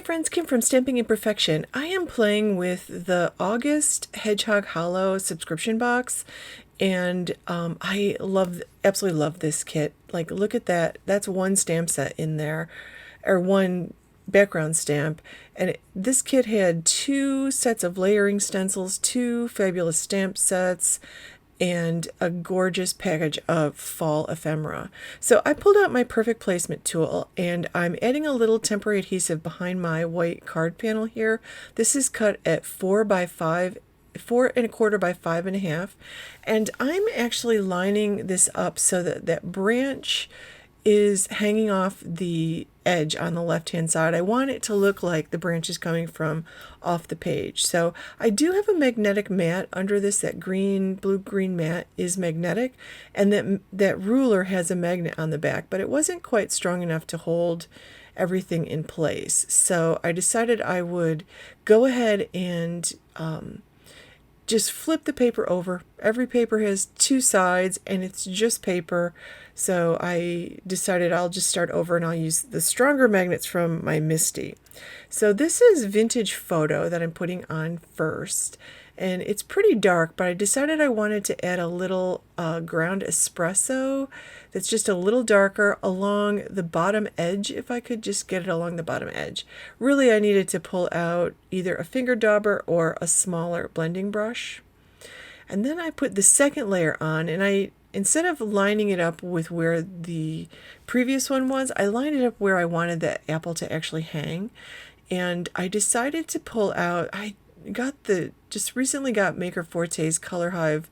friends, Kim from Stamping Imperfection. I am playing with the August Hedgehog Hollow subscription box, and I absolutely love this kit. Like, look at that. That's one stamp set in there, or one background stamp. And this kit had 2 sets of layering stencils, 2 fabulous stamp sets, and a gorgeous package of fall ephemera. So I pulled out my perfect placement tool, and I'm adding a little temporary adhesive behind my white card panel here. This is cut at 4 by 5, 4¼ by 5½, and I'm actually lining this up so that that branch is hanging off the edge on the left hand side. I want it to look like the branch is coming from off the page. So I do have a magnetic mat under this. That blue-green mat is magnetic, and that ruler has a magnet on the back, but it wasn't quite strong enough to hold everything in place. So I decided I would go ahead and just flip the paper over. Every paper has 2 sides, and it's just paper. So I decided I'll just start over, and I'll use the stronger magnets from my Misty. So this is Vintage Photo that I'm putting on first, and it's pretty dark, but I decided I wanted to add a little ground espresso that's just a little darker along the bottom edge, if I could just get it along the bottom edge. Really, I needed to pull out either a finger dauber or a smaller blending brush. And then I put the second layer on, and instead of lining it up with where the previous one was, I lined it up where I wanted that apple to actually hang. And I decided to pull out, just recently got Maker Forte's Color Hive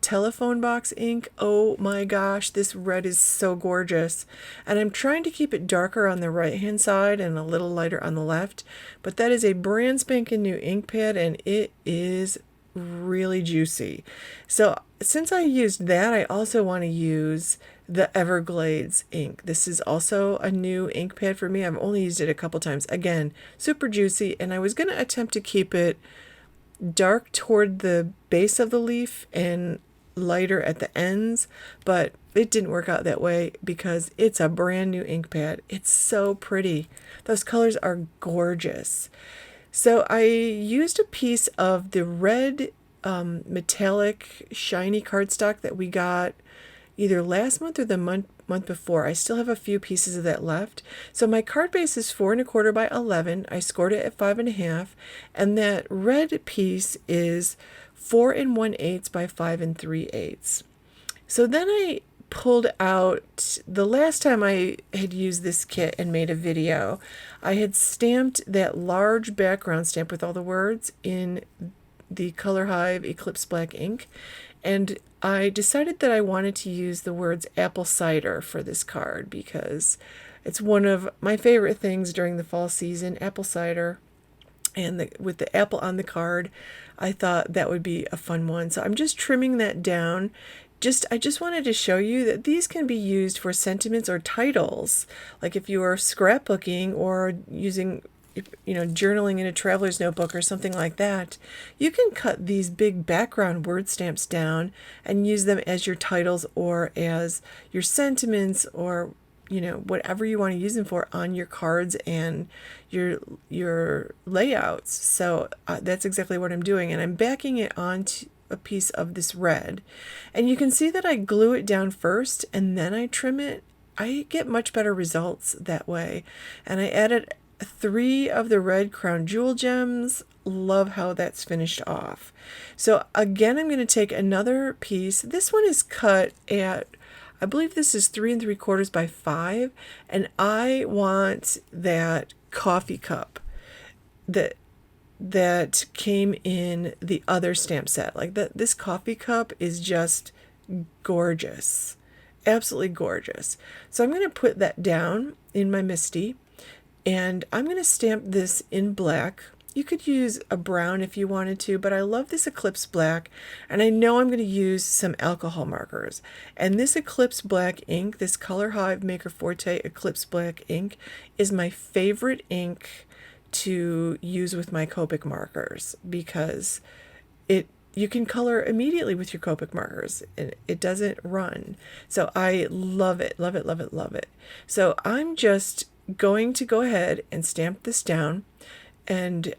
telephone box ink. Oh my gosh, this red is so gorgeous. And I'm trying to keep it darker on the right hand side and a little lighter on the left. But that is a brand spanking new ink pad, and it is really juicy. So since I used that, I also want to use the Everglades ink. This is also a new ink pad for me. I've only used it a couple times. Again, super juicy, and I was going to attempt to keep it dark toward the base of the leaf and lighter at the ends, but it didn't work out that way because it's a brand new ink pad. It's so pretty. Those colors are gorgeous. So I used a piece of the red metallic shiny cardstock that we got either last month or the month before. I still have a few pieces of that left. So my card base is 4¼ by 11. I scored it at 5½, and that red piece is 4 1/8 by 5 3/8. So then I pulled out, the last time I had used this kit and made a video, I had stamped that large background stamp with all the words in the Color Hive Eclipse black ink, and I decided that I wanted to use the words apple cider for this card because it's one of my favorite things during the fall season, apple cider. And with the apple on the card, I thought that would be a fun one. So I'm just trimming that down. I just wanted to show you that these can be used for sentiments or titles. Like if you are scrapbooking or using, journaling in a traveler's notebook or something like that, you can cut these big background word stamps down and use them as your titles or as your sentiments or whatever you want to use them for on your cards and your layouts. So that's exactly what I'm doing, and I'm backing it onto a piece of this red, and you can see that I glue it down first and then I trim it. I get much better results that way. And I added 3 of the red crown jewel gems. Love how that's finished off. So again, I'm going to take another piece. This one is cut at, I believe this is 3 3/4 by 5, and I want that coffee cup that came in the other stamp set. Like this coffee cup is just gorgeous, absolutely gorgeous. So I'm going to put that down in my Misty, and I'm going to stamp this in black. You could use a brown if you wanted to, but I love this Eclipse black, and I know I'm going to use some alcohol markers. And this Eclipse black ink, this Color Hive Maker Forte Eclipse black ink, is my favorite ink to use with my Copic markers because you can color immediately with your Copic markers and it doesn't run. So I love it, love it, love it, love it. So I'm just going to go ahead and stamp this down. And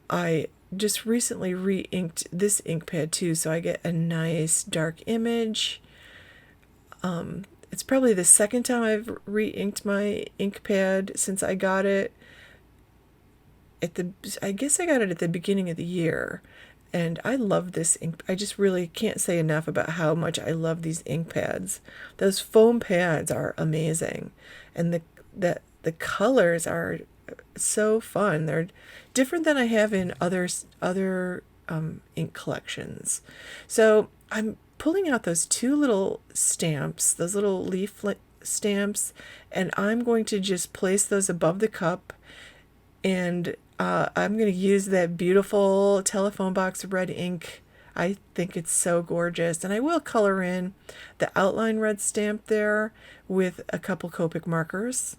I just recently re-inked this ink pad too, so I get a nice dark image. It's probably the second time I've re-inked my ink pad since I got it. I guess I got it at the beginning of the year, and I love this ink. I just really can't say enough about how much I love these ink pads. Those foam pads are amazing, and the colors are so fun. They're different than I have in other ink collections. So I'm pulling out those two little stamps, those little leaf stamps, and I'm going to just place those above the cup. And I'm going to use that beautiful telephone box red ink. I think it's so gorgeous. And I will color in the outline red stamp there with a couple Copic markers.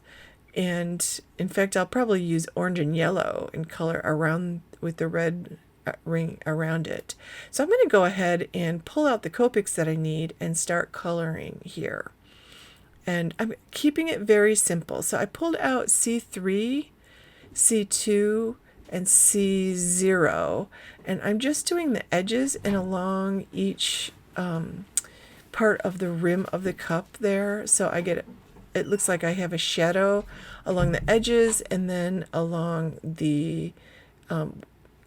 And in fact, I'll probably use orange and yellow and color around with the red ring around it. So I'm going to go ahead and pull out the Copics that I need and start coloring here. And I'm keeping it very simple. So I pulled out C3, C2, and C0, and I'm just doing the edges and along each part of the rim of the cup there. So it looks like I have a shadow along the edges and then along the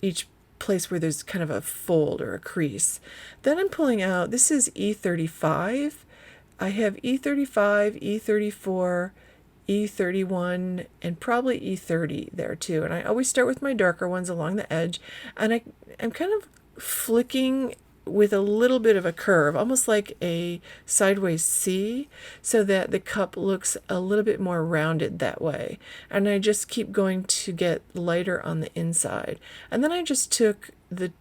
each place where there's kind of a fold or a crease. Then I'm pulling out, this is E35. I have E35, E34, E31, and probably E30 there too. And I always start with my darker ones along the edge, and I'm kind of flicking with a little bit of a curve, almost like a sideways C, so that the cup looks a little bit more rounded that way. And I just keep going to get lighter on the inside. And then I just took the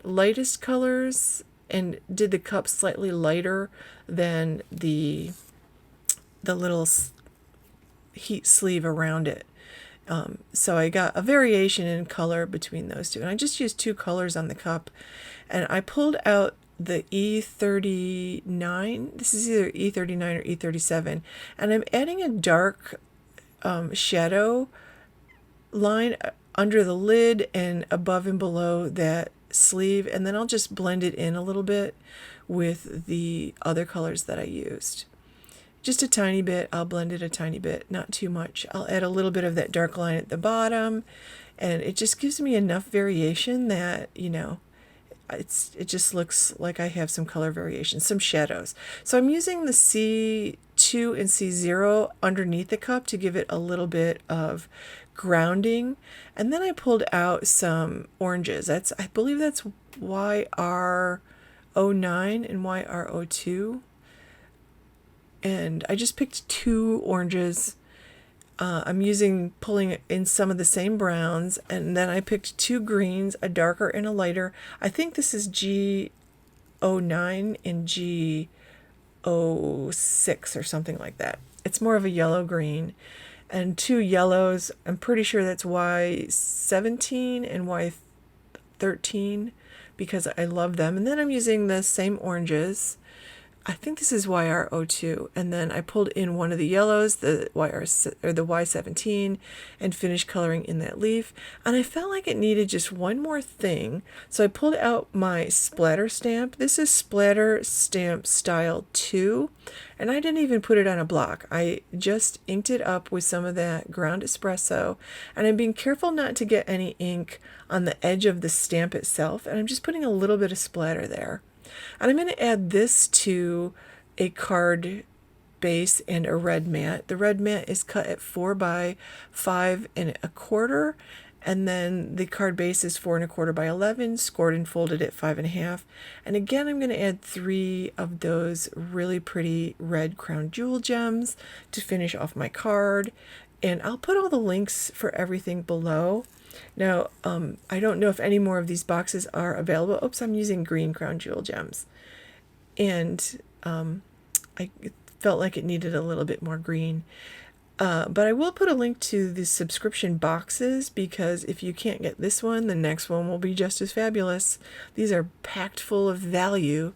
lightest colors and did the cup slightly lighter than the little heat sleeve around it. So I got a variation in color between those two. And I just used two colors on the cup. And I pulled out the E39. This is either E39 or E37. And I'm adding a dark shadow line under the lid and above and below that sleeve. And then I'll just blend it in a little bit with the other colors that I used. Just a tiny bit. I'll blend it a tiny bit, not too much. I'll add a little bit of that dark line at the bottom, and it just gives me enough variation that, it just looks like I have some color variation, some shadows. So I'm using the C2 and C0 underneath the cup to give it a little bit of grounding. And then I pulled out some oranges. I believe that's YR09 and YR02. And I just picked two oranges. I'm pulling in some of the same browns, and then I picked two greens, a darker and a lighter. I think this is G09 and G06 or something like that. It's more of a yellow green. And two yellows, I'm pretty sure that's Y17 and Y13 because I love them. And then I'm using the same oranges. I think this is YR02, and then I pulled in one of the yellows, the Y17, and finished coloring in that leaf. And I felt like it needed just one more thing, so I pulled out my splatter stamp. This is Splatter Stamp Style 2, and I didn't even put it on a block. I just inked it up with some of that ground espresso, and I'm being careful not to get any ink on the edge of the stamp itself, and I'm just putting a little bit of splatter there. And I'm going to add this to a card base and a red mat. The red mat is cut at 4 by 5 1/4, and then the card base is 4 1/4 by 11, scored and folded at 5 1/2. And again, I'm going to add 3 of those really pretty red crown jewel gems to finish off my card. And I'll put all the links for everything below. Now, I don't know if any more of these boxes are available. Oops, I'm using green crown jewel gems. And I felt like it needed a little bit more green. But I will put a link to the subscription boxes, because if you can't get this one, the next one will be just as fabulous. These are packed full of value.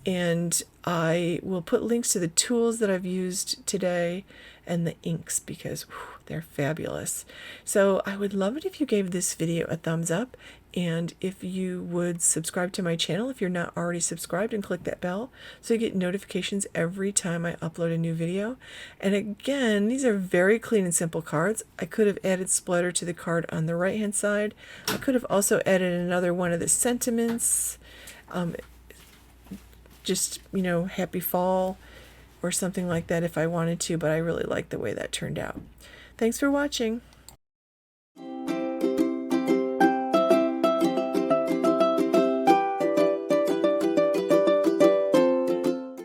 And I will put links to the tools that I've used today and the inks, because whew, they're fabulous. So I would love it if you gave this video a thumbs up, and if you would subscribe to my channel if you're not already subscribed, and click that bell so you get notifications every time I upload a new video. And again, these are very clean and simple cards. I could have added splatter to the card on the right hand side. I could have also added another one of the sentiments, just, you know, happy fall or something like that if I wanted to, but I really like the way that turned out. Thanks for watching.